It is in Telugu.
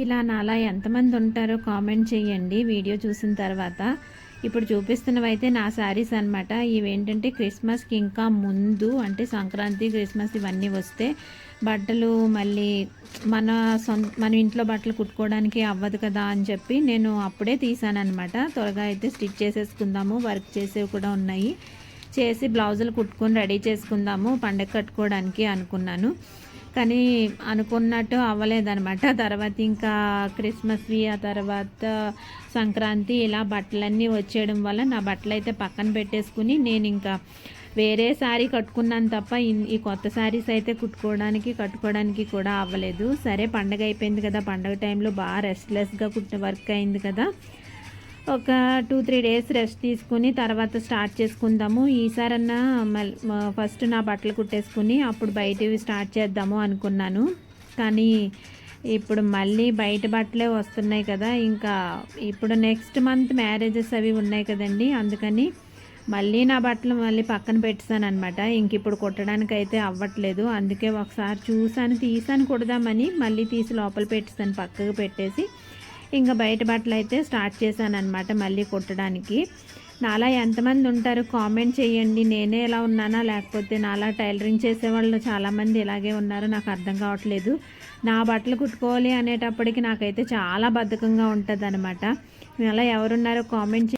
ఇలా నాలా ఎంతమంది ఉంటారో కామెంట్ చేయండి వీడియో చూసిన తర్వాత. ఇప్పుడు చూపిస్తున్నవైతే నా శారీస్ అనమాట. ఇవేంటంటే క్రిస్మస్కి ఇంకా ముందు, అంటే సంక్రాంతి, క్రిస్మస్ ఇవన్నీ వస్తే బట్టలు మళ్ళీ మన ఇంట్లో బట్టలు కుట్టుకోవడానికి అవ్వదు కదా అని చెప్పి నేను అప్పుడే తీసానమాట. త్వరగా అయితే స్టిచ్ చేసేసుకుందాము, వర్క్ చేసేవి కూడా ఉన్నాయి, చేసి బ్లౌజులు కుట్టుకొని రెడీ చేసుకుందాము పండగ కట్టుకోవడానికి అనుకున్నాను. కానీ అనుకున్నట్టు అవ్వలేదనమాట. తర్వాత ఇంకా క్రిస్మస్వి, ఆ తర్వాత సంక్రాంతి, ఇలా బట్టలన్నీ వచ్చేయడం వల్ల నా బట్టలు అయితే పక్కన పెట్టేసుకుని నేను ఇంకా వేరే శారీ కట్టుకున్నాను తప్ప ఈ కొత్త శారీస్ అయితే కట్టుకోవడానికి కూడా అవ్వలేదు. సరే పండగ అయిపోయింది కదా, పండగ టైంలో బాగా రెస్ట్లెస్గా వర్క్ అయింది కదా, ఒక 2-3 డేస్ రెస్ట్ తీసుకుని తర్వాత స్టార్ట్ చేసుకుందాము. ఈసారన్నా ఫస్ట్ నా బట్టలు కుట్టేసుకుని అప్పుడు బయటివి స్టార్ట్ చేద్దాము అనుకున్నాను. కానీ ఇప్పుడు మళ్ళీ బయట బట్టలే వస్తున్నాయి కదా, ఇంకా ఇప్పుడు నెక్స్ట్ మంత్ మ్యారేజెస్ అవి ఉన్నాయి కదండి, అందుకని మళ్ళీ నా బట్టలు మళ్ళీ పక్కన పెట్టాను అనమాట. ఇంక ఇప్పుడు కుట్టడానికి అయితే అవ్వట్లేదు. అందుకే ఒకసారి తీసాను కుడదామని మళ్ళీ తీసి లోపల పెట్టేసాను, పక్కకు పెట్టేసి ఇంకా బయట బట్టలు అయితే స్టార్ట్ చేశాను అనమాట మళ్ళీ కుట్టడానికి. నాలా ఎంతమంది ఉంటారు కామెంట్ చేయండి. నేనే ఎలా ఉన్నానా, లేకపోతే నాలా టైలరింగ్ చేసేవాళ్ళు చాలామంది ఇలాగే ఉన్నారో నాకు అర్థం కావట్లేదు. నా బట్టలు కుట్టుకోవాలి అనేటప్పటికి నాకైతే చాలా బద్ధకంగా ఉంటుంది అనమాట. అలా ఎవరున్నారో కామెంట్